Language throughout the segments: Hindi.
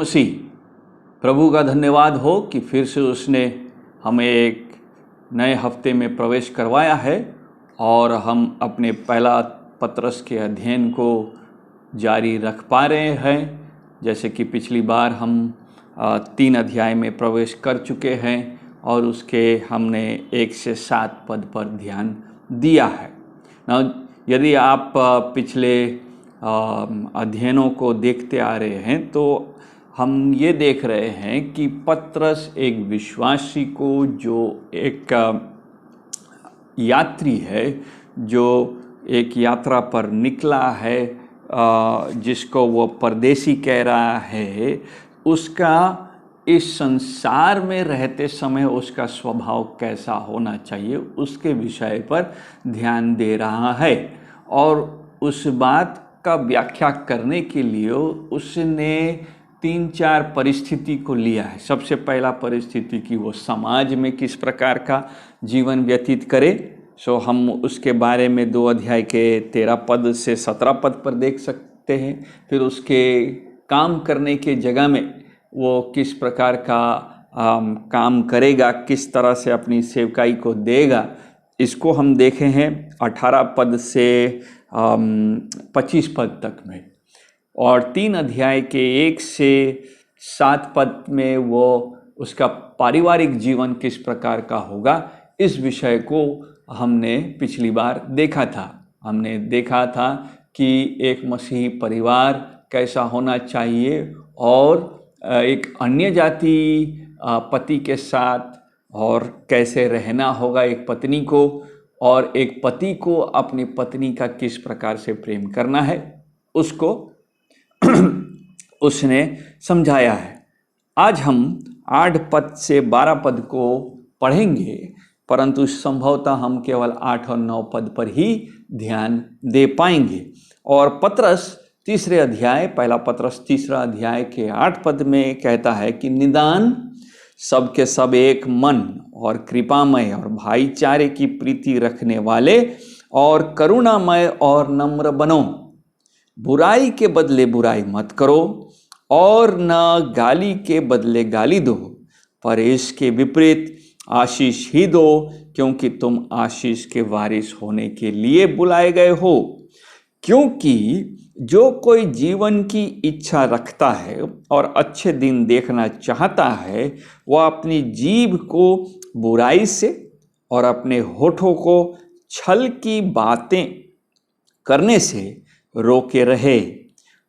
मसीह। प्रभु का धन्यवाद हो कि फिर से उसने हमें एक नए हफ्ते में प्रवेश करवाया है और हम अपने पहला पत्रस के अध्ययन को जारी रख पा रहे हैं। जैसे कि पिछली बार हम 3 अध्याय में प्रवेश कर चुके हैं और उसके हमने 1 से 7 पद पर ध्यान दिया है। यदि आप पिछले अध्ययनों को देखते आ रहे हैं तो हम ये देख रहे हैं कि पत्रस एक विश्वासी को, जो एक यात्री है, जो एक यात्रा पर निकला है, जिसको वो परदेसी कह रहा है, उसका इस संसार में रहते समय उसका स्वभाव कैसा होना चाहिए उसके विषय पर ध्यान दे रहा है। और उस बात का व्याख्या करने के लिए उसने 3-4 परिस्थिति को लिया है। सबसे पहला परिस्थिति कि वो समाज में किस प्रकार का जीवन व्यतीत करे। हम उसके बारे में 2 अध्याय के 13 पद से 17 पद पर देख सकते हैं। फिर उसके काम करने के जगह में वो किस प्रकार का काम करेगा, किस तरह से अपनी सेवकाई को देगा, इसको हम देखे हैं 18 पद से 25 पद तक में। और 3 अध्याय के 1 से 7 पद में वो उसका पारिवारिक जीवन किस प्रकार का होगा, इस विषय को हमने पिछली बार देखा था। हमने देखा था कि एक मसीही परिवार कैसा होना चाहिए और एक अन्य जाति पति के साथ और कैसे रहना होगा एक पत्नी को, और एक पति को अपनी पत्नी का किस प्रकार से प्रेम करना है, उसको उसने समझाया है। आज हम 8 पद से 12 पद को पढ़ेंगे, परंतु संभवतः हम केवल 8 और 9 पद पर ही ध्यान दे पाएंगे। और पत्रस तीसरे अध्याय, पहला पत्रस 3 अध्याय के 8 पद में कहता है कि निदान सबके सब एक मन और कृपामय और भाईचारे की प्रीति रखने वाले और करुणामय और नम्र बनो। बुराई के बदले बुराई मत करो और न गाली के बदले गाली दो, पर इसके विपरीत आशीष ही दो, क्योंकि तुम आशीष के वारिस होने के लिए बुलाए गए हो। क्योंकि जो कोई जीवन की इच्छा रखता है और अच्छे दिन देखना चाहता है, वह अपनी जीभ को बुराई से और अपने होठों को छल की बातें करने से रोके रहे।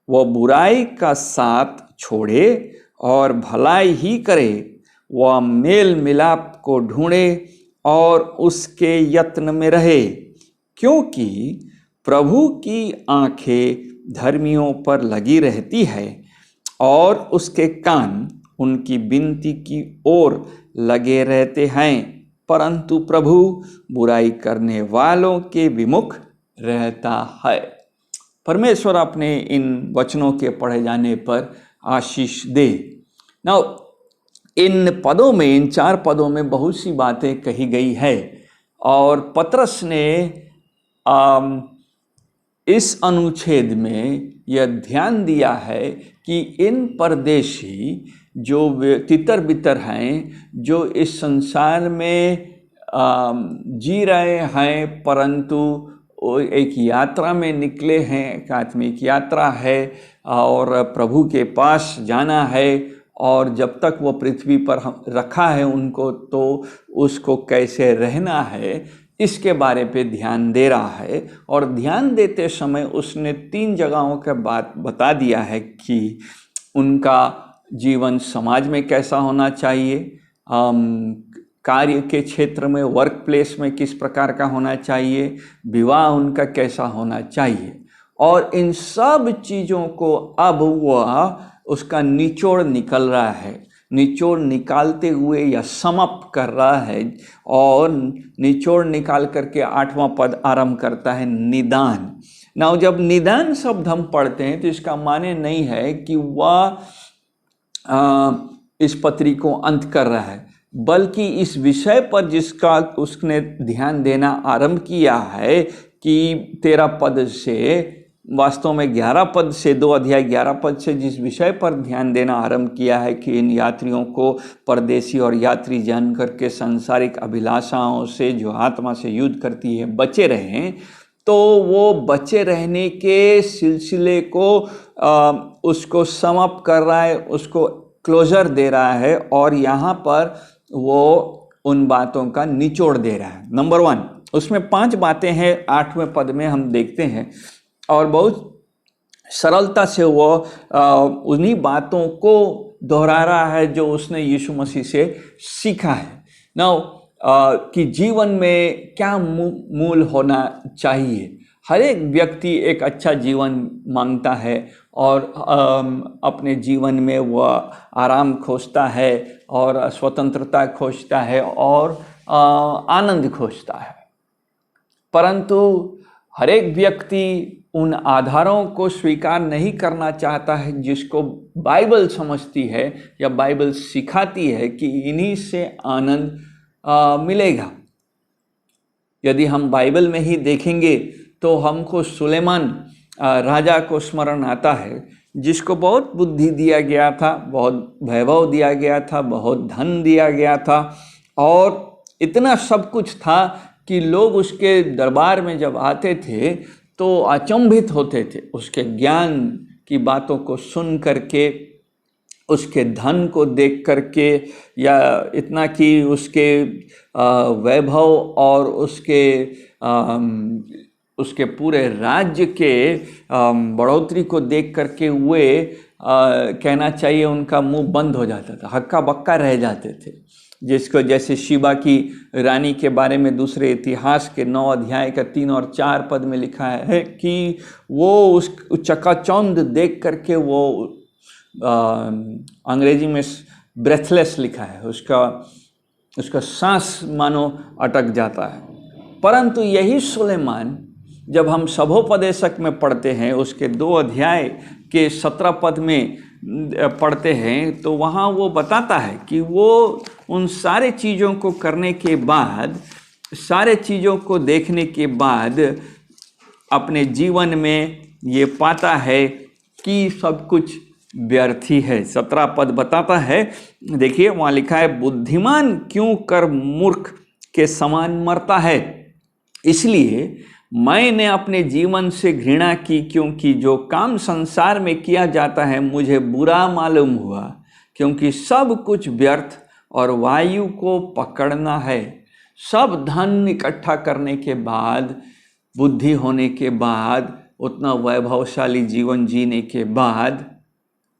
वह बुराई का साथ छोड़े और भलाई ही करे। वह मेल मिलाप को ढूंढे और उसके यत्न में रहे, क्योंकि प्रभु की आंखें धर्मियों पर लगी रहती है और उसके कान उनकी विनती की ओर लगे रहते हैं, परंतु प्रभु बुराई करने वालों के विमुख रहता है। परमेश्वर अपने इन वचनों के पढ़े जाने पर आशीष दे। नाउ इन पदों में, इन 4 पदों में बहुत सी बातें कही गई है और पत्रस ने इस अनुच्छेद में यह ध्यान दिया है कि इन परदेशी जो तितर बितर हैं, जो इस संसार में जी रहे हैं, परंतु एक यात्रा में निकले हैं, एक आत्मिक यात्रा है और प्रभु के पास जाना है, और जब तक वो पृथ्वी पर रखा है उनको, तो उसको कैसे रहना है इसके बारे पे ध्यान दे रहा है। और ध्यान देते समय उसने 3 जगहों का बात बता दिया है कि उनका जीवन समाज में कैसा होना चाहिए, कार्य के क्षेत्र में, वर्क प्लेस में किस प्रकार का होना चाहिए, विवाह उनका कैसा होना चाहिए। और इन सब चीज़ों को अब वह उसका निचोड़ निकल रहा है, निचोड़ निकालते हुए या समअप कर रहा है, और निचोड़ निकाल करके 8वां पद आरंभ करता है निदान। नाउ जब निदान शब्द हम पढ़ते हैं तो इसका माने नहीं है कि वह इस पत्री को अंत कर रहा है, बल्कि इस विषय पर जिसका उसने ध्यान देना आरंभ किया है कि 13 पद से वास्तव में 11 पद से 2 अध्याय 11 पद से जिस विषय पर ध्यान देना आरंभ किया है कि इन यात्रियों को परदेशी और यात्री जान करके सांसारिक अभिलाषाओं से जो आत्मा से युद्ध करती है बचे रहें, तो वो बचे रहने के सिलसिले को उसको समअप कर रहा है, उसको क्लोजर दे रहा है और यहाँ पर वो उन बातों का निचोड़ दे रहा है। नंबर 1, उसमें 5 बातें हैं 8वें पद में हम देखते हैं और बहुत सरलता से वो उन्हीं बातों को दोहरा रहा है जो उसने यीशु मसीह से सीखा है। नाउ कि जीवन में क्या मूल होना चाहिए। हर एक व्यक्ति एक अच्छा जीवन मांगता है और अपने जीवन में वह आराम खोजता है और स्वतंत्रता खोजता है और आनंद खोजता है, परंतु हर एक व्यक्ति उन आधारों को स्वीकार नहीं करना चाहता है जिसको बाइबल समझती है या बाइबल सिखाती है कि इन्हीं से आनंद मिलेगा। यदि हम बाइबल में ही देखेंगे तो हमको सुलेमान राजा को स्मरण आता है, जिसको बहुत बुद्धि दिया गया था, बहुत वैभव दिया गया था, बहुत धन दिया गया था और इतना सब कुछ था कि लोग उसके दरबार में जब आते थे तो अचंभित होते थे उसके ज्ञान की बातों को सुन करके, उसके धन को देख करके, या इतना कि उसके वैभव और उसके पूरे राज्य के बढ़ोतरी को देख करके वे कहना चाहिए उनका मुंह बंद हो जाता था, हक्का बक्का रह जाते थे। जिसको जैसे शिबा की रानी के बारे में दूसरे इतिहास के 9 अध्याय का 3 और 4 पद में लिखा है कि वो उस चकाचौंध देख करके वो अंग्रेजी में ब्रेथलेस लिखा है, उसका सांस मानो अटक जाता है। परंतु यही सुलेमान जब हम सभोपदेशक में पढ़ते हैं, उसके 2 अध्याय के 17 पद में पढ़ते हैं, तो वहाँ वो बताता है कि वो उन सारे चीज़ों को करने के बाद, सारे चीज़ों को देखने के बाद अपने जीवन में ये पाता है कि सब कुछ व्यर्थ ही है। 17 पद बताता है, देखिए वहाँ लिखा है, बुद्धिमान क्यों कर मूर्ख के समान मरता है, इसलिए मैंने अपने जीवन से घृणा की, क्योंकि जो काम संसार में किया जाता है मुझे बुरा मालूम हुआ, क्योंकि सब कुछ व्यर्थ और वायु को पकड़ना है। सब धन इकट्ठा करने के बाद, बुद्धि होने के बाद, उतना वैभवशाली जीवन जीने के बाद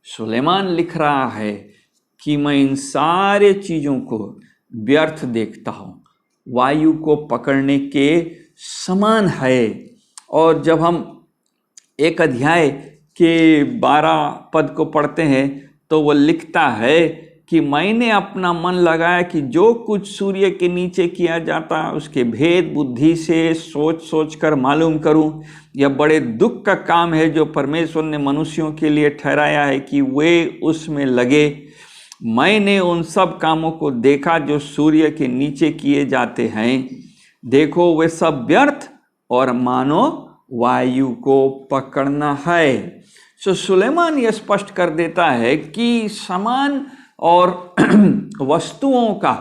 सुलेमान लिख रहा है कि मैं इन सारे चीज़ों को व्यर्थ देखता हूँ, वायु को पकड़ने के समान है। और जब हम 1 अध्याय के 12 पद को पढ़ते हैं तो वो लिखता है कि मैंने अपना मन लगाया कि जो कुछ सूर्य के नीचे किया जाता उसके भेद बुद्धि से सोच कर मालूम करूं। यह बड़े दुख का काम है जो परमेश्वर ने मनुष्यों के लिए ठहराया है कि वे उसमें लगे। मैंने उन सब कामों को देखा जो सूर्य के नीचे किए जाते हैं, देखो वे सब व्यर्थ और मानो वायु को पकड़ना है। सो सुलेमान यह स्पष्ट कर देता है कि सामान और वस्तुओं का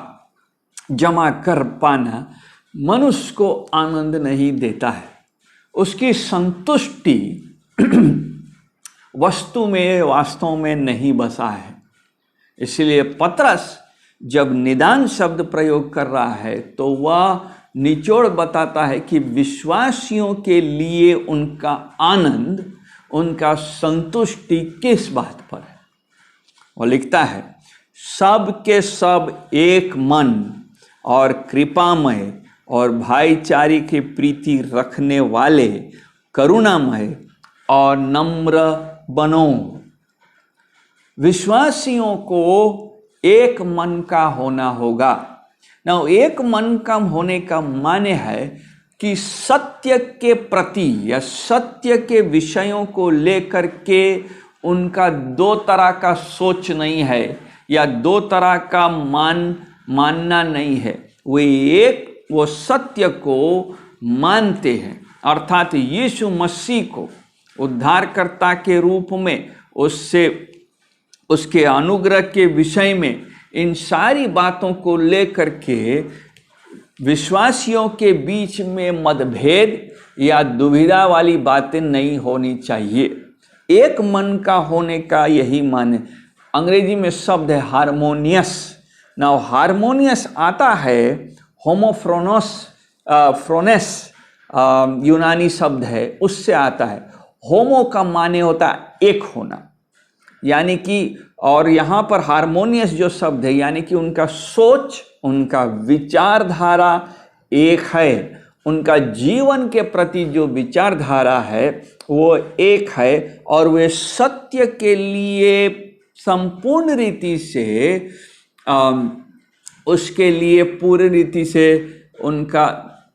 जमा कर पाना मनुष्य को आनंद नहीं देता है। उसकी संतुष्टि वस्तु में वास्तव में नहीं बसा है। इसलिए पतरस जब निदान शब्द प्रयोग कर रहा है तो वह निचोड़ बताता है कि विश्वासियों के लिए उनका आनंद, उनका संतुष्टि किस बात पर है। वो लिखता है, सब के सब एक मन और कृपामय और भाईचारे की प्रीति रखने वाले, करुणामय और नम्र बनो। विश्वासियों को एक मन का होना होगा। ना एक मन का होने का माने है कि सत्य के प्रति या सत्य के विषयों को लेकर के उनका 2 तरह का सोच नहीं है या 2 तरह का मानना नहीं है। वो सत्य को मानते हैं, अर्थात यीशु मसीह को उद्धारकर्ता के रूप में, उससे उसके अनुग्रह के विषय में, इन सारी बातों को लेकर के विश्वासियों के बीच में मतभेद या दुविधा वाली बातें नहीं होनी चाहिए। एक मन का होने का यही माने। अंग्रेजी में शब्द है हारमोनियस। नाउ हारमोनियस आता है होमोफ्रोनोस फ्रोनेस, यूनानी शब्द है, उससे आता है। होमो का माने होता है एक होना, यानी कि, और यहाँ पर हारमोनियस जो शब्द है यानी कि उनका सोच, उनका विचारधारा एक है, उनका जीवन के प्रति जो विचारधारा है वो एक है, और वे सत्य के लिए संपूर्ण रीति से उसके लिए पूरी रीति से उनका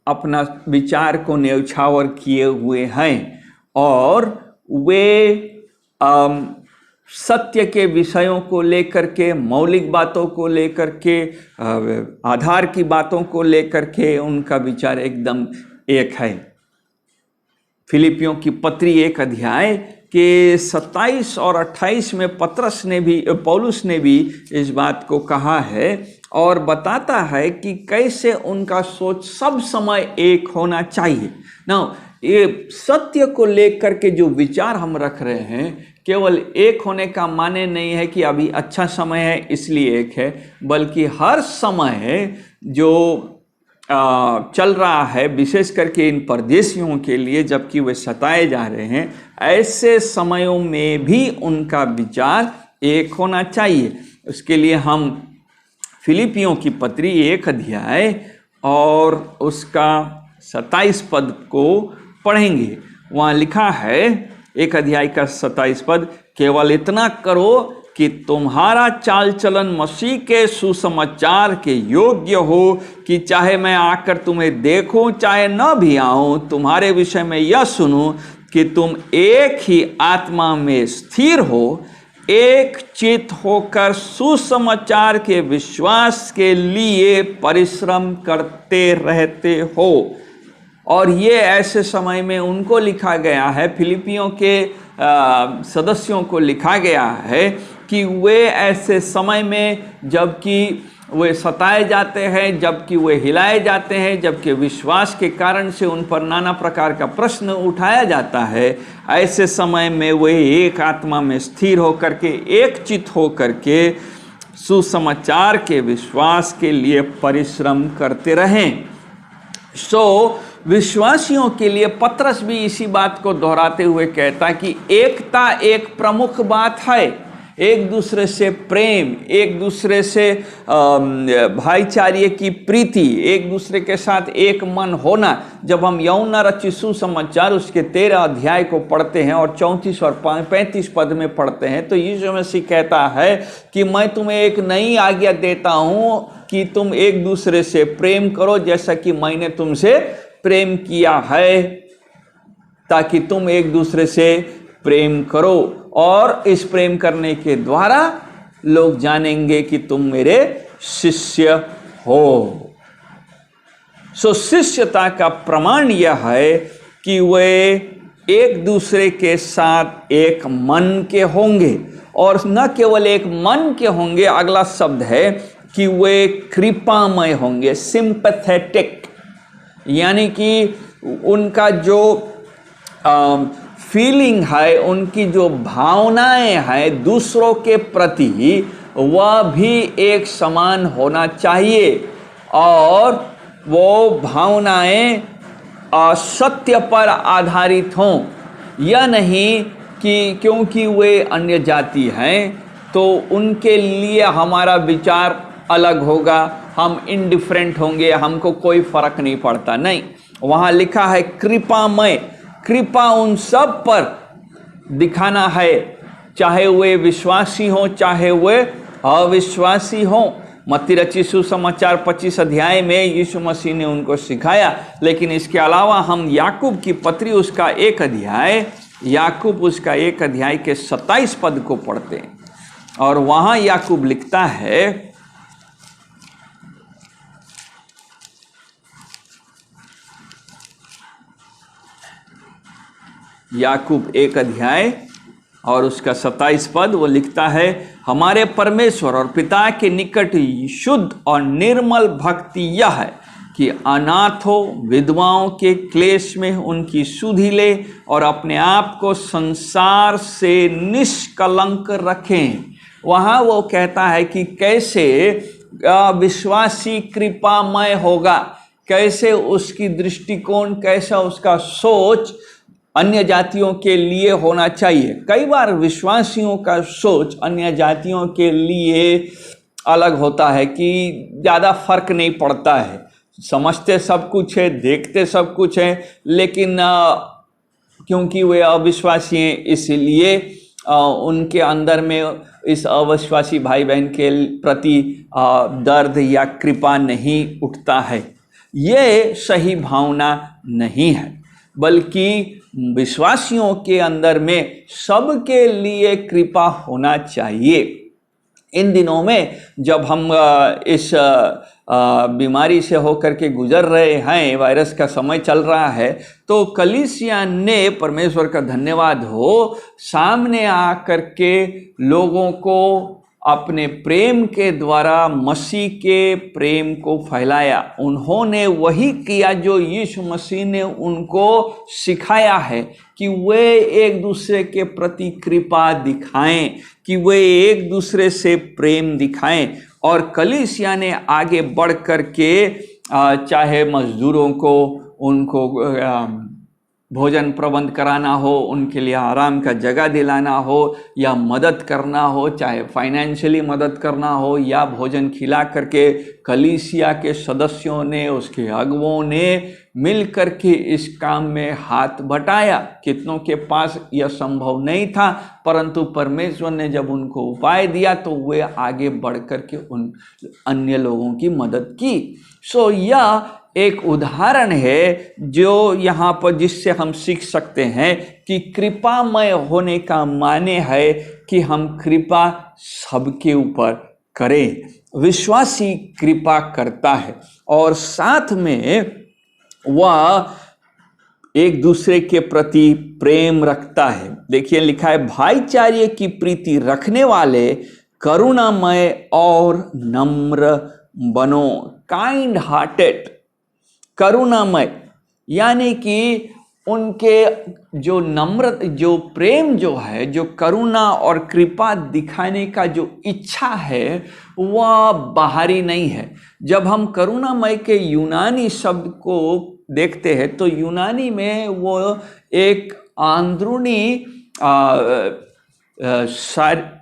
अपना विचार को न्यौछावर किए हुए हैं, और वे सत्य के विषयों को लेकर के, मौलिक बातों को लेकर के, आधार की बातों को लेकर के उनका विचार एकदम एक है। फिलिपियों की पत्री 1 अध्याय के 27 और 28 में पौलुस ने भी इस बात को कहा है और बताता है कि कैसे उनका सोच सब समय एक होना चाहिए। ना, ये सत्य को लेकर के जो विचार हम रख रहे हैं, केवल एक होने का माने नहीं है कि अभी अच्छा समय है इसलिए एक है, बल्कि हर समय जो चल रहा है, विशेष करके इन परदेशियों के लिए जबकि वे सताए जा रहे हैं, ऐसे समयों में भी उनका विचार एक होना चाहिए। उसके लिए हम फिलिपियों की पत्री 1 अध्याय और उसका 27 पद को पढ़ेंगे। वहाँ लिखा है 1 अध्याय का 27 पद, केवल इतना करो कि तुम्हारा चाल चलन मसीह के सुसमाचार के योग्य हो, कि चाहे मैं आकर तुम्हें देखूं चाहे न भी आऊं, तुम्हारे विषय में यह सुनूं कि तुम एक ही आत्मा में स्थिर हो, एक चित्त होकर सुसमाचार के विश्वास के लिए परिश्रम करते रहते हो। और ये ऐसे समय में उनको लिखा गया है, फिलिपियों के सदस्यों को लिखा गया है कि वे ऐसे समय में, जबकि वे सताए जाते हैं, जबकि वे हिलाए जाते हैं, जबकि विश्वास के कारण से उन पर नाना प्रकार का प्रश्न उठाया जाता है, ऐसे समय में वे एक आत्मा में स्थिर होकर के, एक चित्त होकर के सुसमाचार के विश्वास के लिए परिश्रम करते रहें। विश्वासियों के लिए पतरस भी इसी बात को दोहराते हुए कहता कि एकता एक प्रमुख बात है। एक दूसरे से प्रेम, एक दूसरे से भाईचारे की प्रीति, एक दूसरे के साथ एक मन होना। जब हम यूहन्ना रचित सुसमाचार उसके 13 अध्याय को पढ़ते हैं और 34 और 35 पद में पढ़ते हैं, तो यीशु मसीह कहता है कि मैं तुम्हें एक नई आज्ञा देता हूँ कि तुम एक दूसरे से प्रेम करो, जैसा कि मैंने तुमसे प्रेम किया है, ताकि तुम एक दूसरे से प्रेम करो, और इस प्रेम करने के द्वारा लोग जानेंगे कि तुम मेरे शिष्य हो। शिष्यता का प्रमाण यह है कि वे एक दूसरे के साथ एक मन के होंगे, और न केवल एक मन के होंगे, अगला शब्द है कि वे कृपामय होंगे, सिंपैथेटिक, यानी कि उनका जो फीलिंग है, उनकी जो भावनाएं हैं दूसरों के प्रति, वह भी एक समान होना चाहिए, और वो भावनाएं सत्य पर आधारित हों। यह नहीं कि क्योंकि वे अन्य जाति हैं तो उनके लिए हमारा विचार अलग होगा, हम इंडिफरेंट होंगे, हमको कोई फर्क नहीं पड़ता। नहीं, वहाँ लिखा है कृपामय। कृपा उन सब पर दिखाना है, चाहे वे विश्वासी हों चाहे वे अविश्वासी हों। मत्ती रचित सुसमाचार 25 अध्याय में यीशु मसीह ने उनको सिखाया। लेकिन इसके अलावा हम याकूब की पत्री उसका 1 अध्याय, याकूब उसका 1 अध्याय के 27 पद को पढ़ते हैं, और वहाँ याकूब लिखता है, याकूब 1 अध्याय और उसका 27 पद, वो लिखता है, हमारे परमेश्वर और पिता के निकट शुद्ध और निर्मल भक्ति यह है कि अनाथों विधवाओं के क्लेश में उनकी सुधि ले और अपने आप को संसार से निष्कलंक रखें। वहाँ वो कहता है कि कैसे विश्वासी कृपामय होगा, कैसे उसकी दृष्टिकोण, कैसा उसका सोच अन्य जातियों के लिए होना चाहिए। कई बार विश्वासियों का सोच अन्य जातियों के लिए अलग होता है कि ज़्यादा फर्क नहीं पड़ता है, समझते सब कुछ है, देखते सब कुछ है, लेकिन क्योंकि वे अविश्वासी हैं इसलिए उनके अंदर में इस अविश्वासी भाई बहन के प्रति दर्द या कृपा नहीं उठता है। ये सही भावना नहीं है, बल्कि विश्वासियों के अंदर में सबके लिए कृपा होना चाहिए। इन दिनों में जब हम इस बीमारी से होकर के गुजर रहे हैं, वायरस का समय चल रहा है, तो कलीसिया ने, परमेश्वर का धन्यवाद हो, सामने आकर के लोगों को अपने प्रेम के द्वारा मसीह के प्रेम को फैलाया। उन्होंने वही किया जो यीशु मसीह ने उनको सिखाया है कि वे एक दूसरे के प्रति कृपा दिखाएं, कि वे एक दूसरे से प्रेम दिखाएं। और कलीसिया ने आगे बढ़ कर के चाहे मजदूरों को उनको भोजन प्रबंध कराना हो, उनके लिए आराम का जगह दिलाना हो, या मदद करना हो, चाहे फाइनेंशियली मदद करना हो या भोजन खिला करके, कलीसिया के सदस्यों ने, उसके अगुओं ने मिल कर के इस काम में हाथ बटाया। कितनों के पास यह संभव नहीं था, परंतु परमेश्वर ने जब उनको उपाय दिया तो वे आगे बढ़ कर के उन अन्य लोगों की मदद की। सो यह एक उदाहरण है जो यहाँ पर, जिससे हम सीख सकते हैं कि कृपामय होने का माने है कि हम कृपा सबके ऊपर करें। विश्वासी कृपा करता है और साथ में वह एक दूसरे के प्रति प्रेम रखता है। देखिए लिखा है, भाईचारे की प्रीति रखने वाले करुणामय और नम्र बनो। काइंड हार्टेड, करुणामय, यानी कि उनके जो नम्र, जो प्रेम जो है, जो करुणा और कृपा दिखाने का जो इच्छा है, वह बाहरी नहीं है। जब हम करुणामय के यूनानी शब्द को देखते हैं तो यूनानी में वो एक अंदरूनी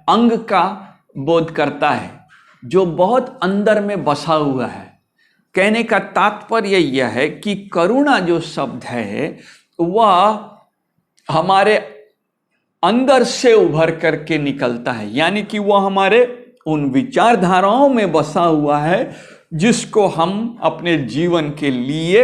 अंग का बोध करता है, जो बहुत अंदर में बसा हुआ है। कहने का तात्पर्य यह है कि करुणा जो शब्द है वह हमारे अंदर से उभर करके निकलता है, यानी कि वह हमारे उन विचारधाराओं में बसा हुआ है जिसको हम अपने जीवन के लिए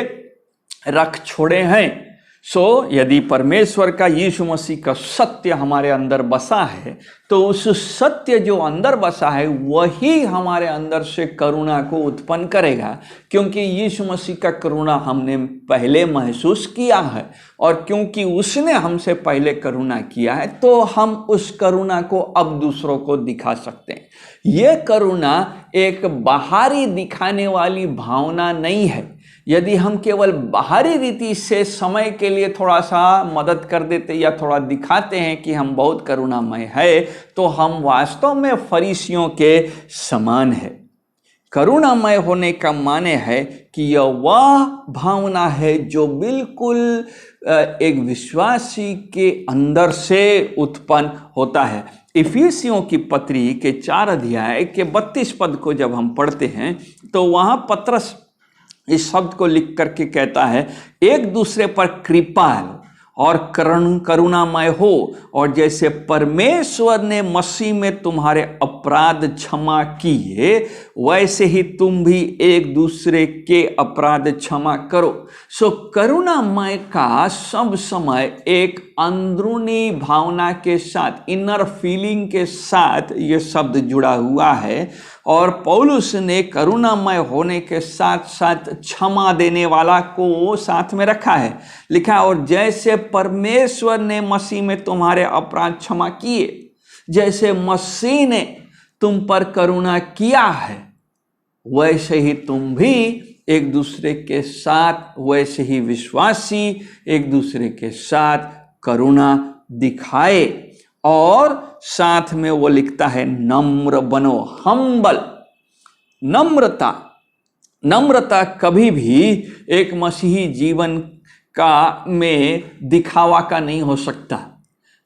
रख छोड़े हैं। सो यदि परमेश्वर का, यीशु मसीह का सत्य हमारे अंदर बसा है, तो उस सत्य जो अंदर बसा है वही हमारे अंदर से करुणा को उत्पन्न करेगा, क्योंकि यीशु मसीह का करुणा हमने पहले महसूस किया है और क्योंकि उसने हमसे पहले करुणा किया है तो हम उस करुणा को अब दूसरों को दिखा सकते हैं। ये करुणा एक बाहरी दिखाने वाली भावना नहीं है। यदि हम केवल बाहरी रीति से समय के लिए थोड़ा सा मदद कर देते या थोड़ा दिखाते हैं कि हम बहुत करुणामय है, तो हम वास्तव में फरीसियों के समान है। करुणामय होने का माने है कि यह वह भावना है जो बिल्कुल एक विश्वासी के अंदर से उत्पन्न होता है। इफिसियों की पत्री के 4 अध्याय के 32 पद को जब हम पढ़ते हैं तो वहाँ पत्रस इस शब्द को लिख करके कहता है, एक दूसरे पर कृपाल और करुणामय हो, और जैसे परमेश्वर ने मसीह में तुम्हारे अपराध क्षमा किए, वैसे ही तुम भी एक दूसरे के अपराध क्षमा करो। सो करुणामय का सब समय एक अंदरूनी भावना के साथ, इनर फीलिंग के साथ ये शब्द जुड़ा हुआ है। और पौलुस ने करुणामय होने के साथ साथ क्षमा देने वाला को साथ में रखा है। लिखा, और जैसे परमेश्वर ने मसीह में तुम्हारे अपराध क्षमा किए, जैसे मसीह ने तुम पर करुणा किया है, वैसे ही तुम भी एक दूसरे के साथ, वैसे ही विश्वासी एक दूसरे के साथ करुणा दिखाए। और साथ में वो लिखता है, नम्र बनो, हम्बल। नम्रता कभी भी एक मसीही जीवन का में दिखावा का नहीं हो सकता,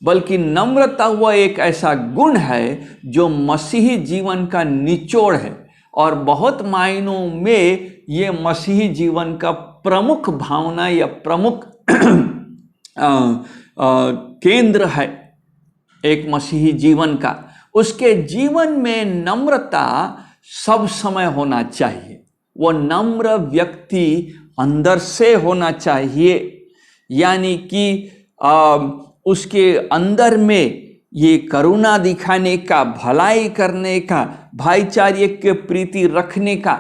बल्कि नम्रता वह एक ऐसा गुण है जो मसीही जीवन का निचोड़ है। और बहुत मायनों में ये मसीही जीवन का प्रमुख भावना या प्रमुख केंद्र है एक मसीही जीवन का। उसके जीवन में नम्रता सब समय होना चाहिए। वो नम्र व्यक्ति अंदर से होना चाहिए, यानी कि उसके अंदर में ये करुणा दिखाने का, भलाई करने का, भाईचारे के प्रीति रखने का,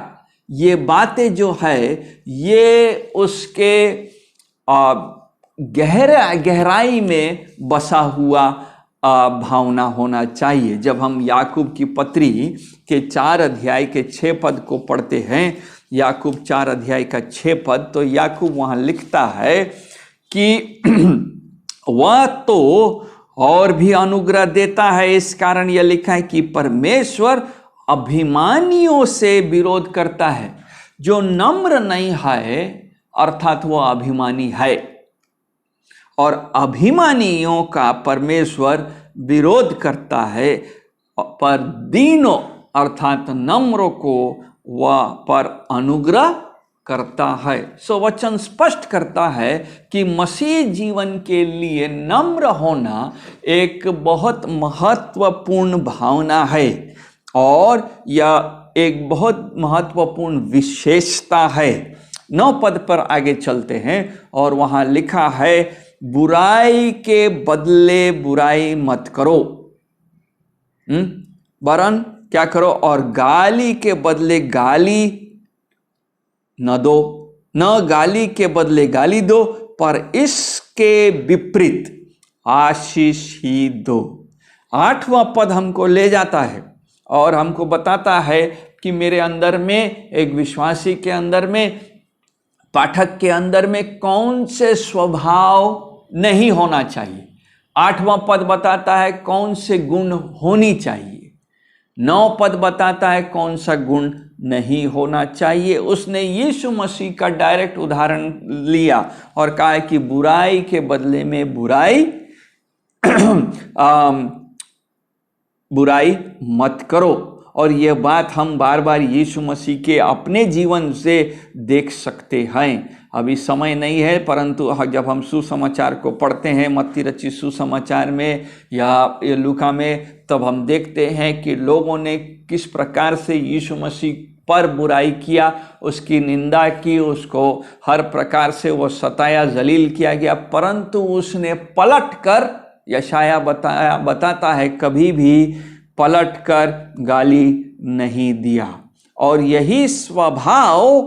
ये बातें जो है ये उसके गहराई में बसा हुआ भावना होना चाहिए। जब हम याकूब की पत्री के 4 अध्याय के 6 पद को पढ़ते हैं, याकूब 4 अध्याय का 6 पद, तो याकूब वहाँ लिखता है कि वह तो और भी अनुग्रह देता है। इस कारण यह लिखा है कि परमेश्वर अभिमानियों से विरोध करता है, जो नम्र नहीं है अर्थात वो अभिमानी है, और अभिमानियों का परमेश्वर विरोध करता है, पर दीनों अर्थात नम्रों को वह पर अनुग्रह करता है। सो वचन स्पष्ट करता है कि मसीह जीवन के लिए नम्र होना एक बहुत महत्वपूर्ण भावना है, और यह एक बहुत महत्वपूर्ण विशेषता है। 9 पद पर आगे चलते हैं, और वहाँ लिखा है, बुराई के बदले बुराई मत करो, वरन क्या करो, और गाली के बदले गाली न दो, न गाली के बदले गाली दो, पर इसके विपरीत आशीष ही दो। 8वां पद हमको ले जाता है और हमको बताता है कि मेरे अंदर में, एक विश्वासी के अंदर में, पाठक के अंदर में कौन से स्वभाव नहीं होना चाहिए। 8वां पद बताता है कौन से गुण होनी चाहिए। 9 पद बताता है कौन सा गुण नहीं होना चाहिए। उसने यीशु मसीह का डायरेक्ट उदाहरण लिया और कहा है कि बुराई के बदले में बुराई बुराई मत करो। और यह बात हम बार बार यीशु मसीह के अपने जीवन से देख सकते हैं। अभी समय नहीं है, परंतु जब हम सुसमाचार को पढ़ते हैं, मत्ती रचित सुसमाचार में या लूका में, तब हम देखते हैं कि लोगों ने किस प्रकार से यीशु मसीह पर बुराई किया, उसकी निंदा की, उसको हर प्रकार से वो सताया, जलील किया गया, परंतु उसने पलटकर, यशाया बताता है, कभी भी पलटकर गाली नहीं दिया। और यही स्वभाव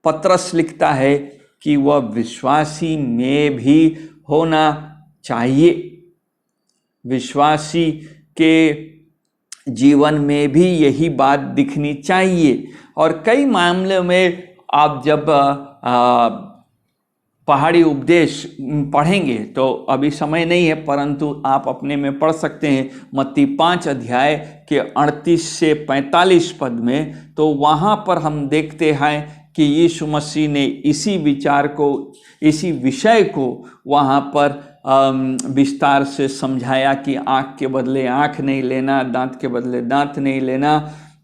पतरस लिखता है कि वह विश्वासी में भी होना चाहिए। विश्वासी के जीवन में भी यही बात दिखनी चाहिए। और कई मामले में आप जब पहाड़ी उपदेश पढ़ेंगे, तो अभी समय नहीं है, परंतु आप अपने में पढ़ सकते हैं मत्ती 5 अध्याय के 38 से 45 पद में। तो वहाँ पर हम देखते हैं कि यीशु मसीह ने इसी विचार को, इसी विषय को वहाँ पर विस्तार से समझाया कि आँख के बदले आँख नहीं लेना, दांत के बदले दांत नहीं लेना,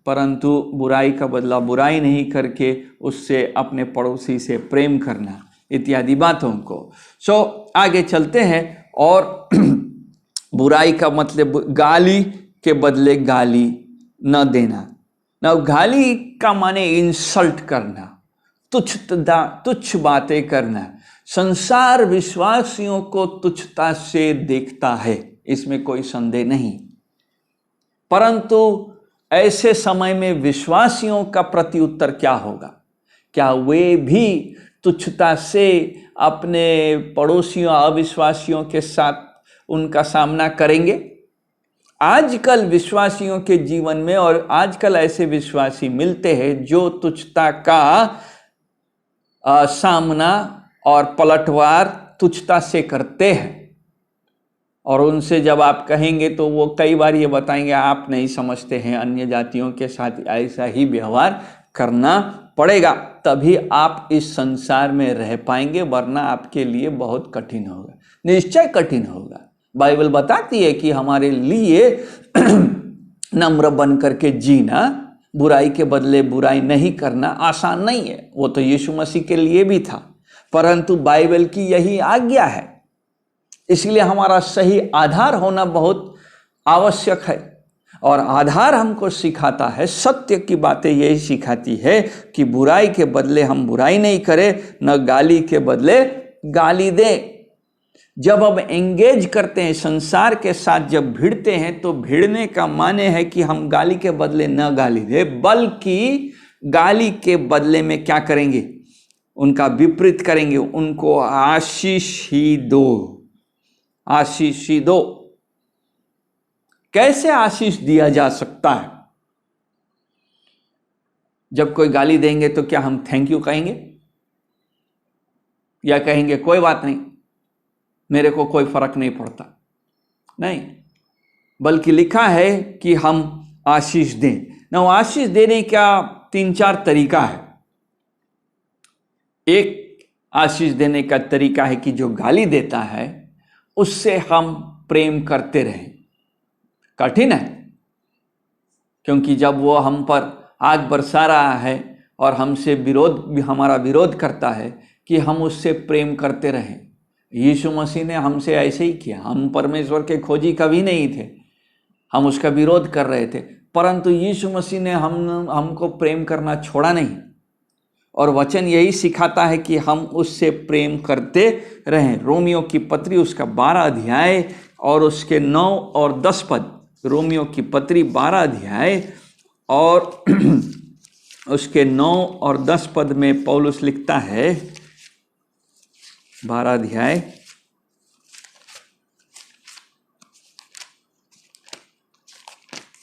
परंतु बुराई का बदला बुराई नहीं करके उससे, अपने पड़ोसी से प्रेम करना, इत्यादि बातों को। आगे चलते हैं। और बुराई का मतलब गाली के बदले गाली न देना। ना, गाली का माने इंसल्ट करना, तुच्छ बातें करना। संसार विश्वासियों को तुच्छता से देखता है, इसमें कोई संदेह नहीं, परंतु ऐसे समय में विश्वासियों का प्रत्युत्तर क्या होगा? क्या वे भी तुच्छता से अपने पड़ोसियों अविश्वासियों के साथ उनका सामना करेंगे? आजकल विश्वासियों के जीवन में और आजकल ऐसे विश्वासी मिलते हैं जो तुच्छता का सामना और पलटवार तुच्छता से करते हैं, और उनसे जब आप कहेंगे तो वो कई बार ये बताएंगे आप नहीं समझते हैं, अन्य जातियों के साथ ऐसा ही व्यवहार करना पड़ेगा, तभी आप इस संसार में रह पाएंगे, वरना आपके लिए बहुत कठिन होगा, निश्चय कठिन होगा। बाइबल बताती है कि हमारे लिए नम्र बन करके जीना, बुराई के बदले बुराई नहीं करना आसान नहीं है। वो तो यीशु मसीह के लिए भी था, परंतु बाइबल की यही आज्ञा है, इसलिए हमारा सही आधार होना बहुत आवश्यक है। और आधार हमको सिखाता है, सत्य की बातें यही सिखाती है कि बुराई के बदले हम बुराई नहीं करें, न गाली के बदले गाली दें। जब हम एंगेज करते हैं संसार के साथ, जब भिड़ते हैं, तो भिड़ने का माने है कि हम गाली के बदले न गाली दें, बल्कि गाली के बदले में क्या करेंगे? उनका विपरीत करेंगे, उनको आशीष ही दो, आशीष ही दो। कैसे आशीष दिया जा सकता है? जब कोई गाली देंगे तो क्या हम थैंक यू कहेंगे, या कहेंगे कोई बात नहीं, मेरे को कोई फर्क नहीं पड़ता? नहीं, बल्कि लिखा है कि हम आशीष दें ना। आशीष देने का 3-4 तरीका है। एक आशीष देने का तरीका है कि जो गाली देता है उससे हम प्रेम करते रहें। कठिन है, क्योंकि जब वो हम पर आग बरसा रहा है और हमसे हमारा विरोध करता है, कि हम उससे प्रेम करते रहें। यीशु मसीह ने हमसे ऐसे ही किया। हम परमेश्वर के खोजी कभी नहीं थे, हम उसका विरोध कर रहे थे, परंतु यीशु मसीह ने हमको प्रेम करना छोड़ा नहीं, और वचन यही सिखाता है कि हम उससे प्रेम करते रहें। रोमियो की पत्री उसका 12 अध्याय और उसके 9 और 10 पद। रोमियो की पत्री 12 अध्याय और उसके 9 और 10 पद में पौलुस लिखता है, 12 अध्याय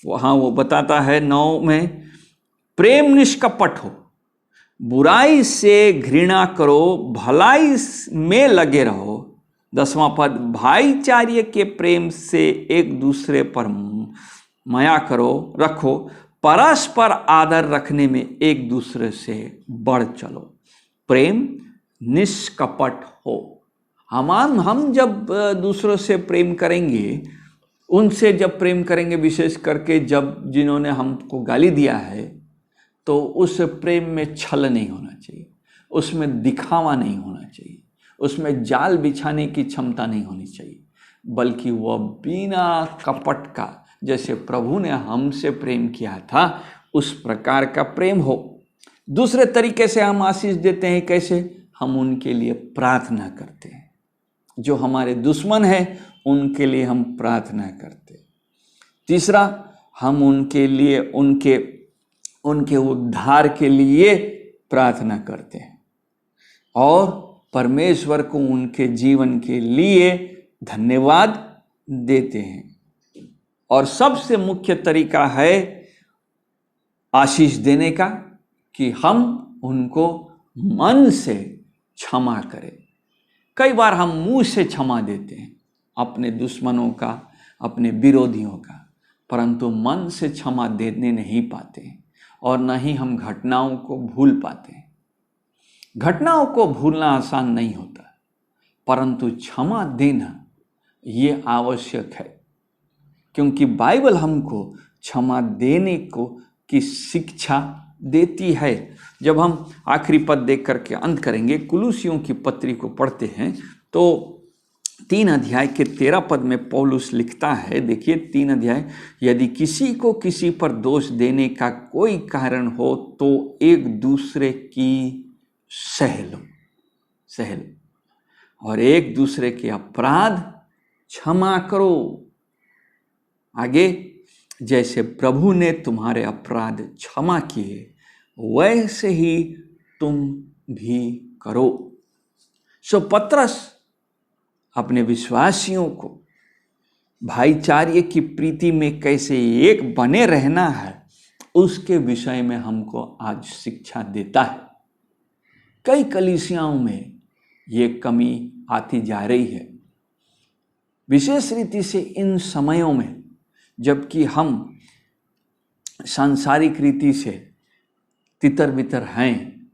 वहां वो बताता है 9 में, प्रेम निष्कपट हो, बुराई से घृणा करो, भलाई में लगे रहो। 10वां पद, भाईचारे के प्रेम से एक दूसरे पर माया रखो, परस्पर आदर रखने में एक दूसरे से बढ़ चलो, प्रेम निष्कपट हो। हम जब दूसरों से प्रेम करेंगे, उनसे जब प्रेम करेंगे, विशेष करके जब जिन्होंने हमको गाली दिया है, तो उस प्रेम में छल नहीं होना चाहिए, उसमें दिखावा नहीं होना चाहिए, उसमें जाल बिछाने की क्षमता नहीं होनी चाहिए, बल्कि वह बिना कपट का, जैसे प्रभु ने हमसे प्रेम किया था, उस प्रकार का प्रेम हो। दूसरे तरीके से हम आशीष देते हैं, कैसे? हम उनके लिए प्रार्थना करते हैं। जो हमारे दुश्मन हैं उनके लिए हम प्रार्थना करते हैं। तीसरा, हम उनके लिए उनके उद्धार के लिए प्रार्थना करते हैं, और परमेश्वर को उनके जीवन के लिए धन्यवाद देते हैं। और सबसे मुख्य तरीका है आशीष देने का कि हम उनको मन से क्षमा करें। कई बार हम मुंह से क्षमा देते हैं अपने दुश्मनों का, अपने विरोधियों का, परंतु मन से क्षमा देने नहीं पाते, और न ही हम घटनाओं को भूल पाते। घटनाओं को भूलना आसान नहीं होता, परंतु क्षमा देना ये आवश्यक है, क्योंकि बाइबल हमको क्षमा देने को की शिक्षा देती है। जब हम आखिरी पद देख करके अंत करेंगे, कुलुसियों की पत्री को पढ़ते हैं, तो 3 अध्याय के 13 पद में पौलुस लिखता है, देखिए 3 अध्याय, यदि किसी को किसी पर दोष देने का कोई कारण हो तो एक दूसरे की सह लो। और एक दूसरे के अपराध क्षमा करो। आगे, जैसे प्रभु ने तुम्हारे अपराध क्षमा किए वैसे ही तुम भी करो। सो पतरस अपने विश्वासियों को भाईचारे की प्रीति में कैसे एक बने रहना है उसके विषय में हमको आज शिक्षा देता है। कई कलीसियाओं में ये कमी आती जा रही है, विशेष रीति से इन समयों में जबकि हम सांसारिक रीति से तितर बितर हैं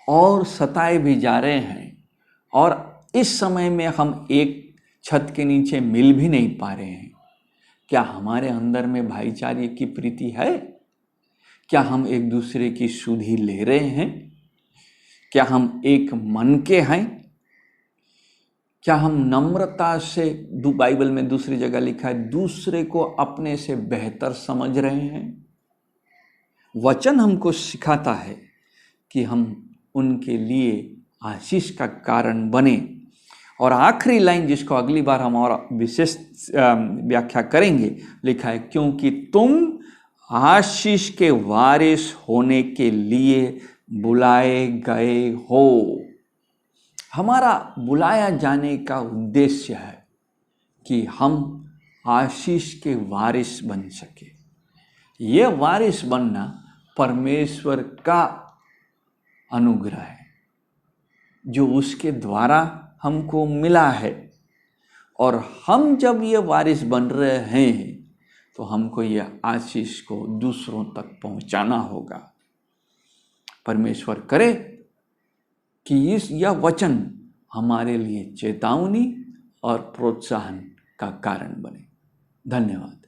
और सताए भी जा रहे हैं, और इस समय में हम एक छत के नीचे मिल भी नहीं पा रहे हैं। क्या हमारे अंदर में भाईचारे की प्रीति है? क्या हम एक दूसरे की सुधि ले रहे हैं? क्या हम एक मन के हैं? क्या हम नम्रता से, बाइबल में दूसरी जगह लिखा है, दूसरे को अपने से बेहतर समझ रहे हैं? वचन हमको सिखाता है कि हम उनके लिए आशीष का कारण बने। और आखिरी लाइन जिसको अगली बार हम और विशेष व्याख्या करेंगे, लिखा है क्योंकि तुम आशीष के वारिस होने के लिए बुलाए गए हो। हमारा बुलाया जाने का उद्देश्य है कि हम आशीष के वारिस बन सके। ये वारिस बनना परमेश्वर का अनुग्रह है जो उसके द्वारा हमको मिला है, और हम जब ये वारिस बन रहे हैं तो हमको ये आशीष को दूसरों तक पहुंचाना होगा। परमेश्वर करे कि यह वचन हमारे लिए चेतावनी और प्रोत्साहन का कारण बने। धन्यवाद।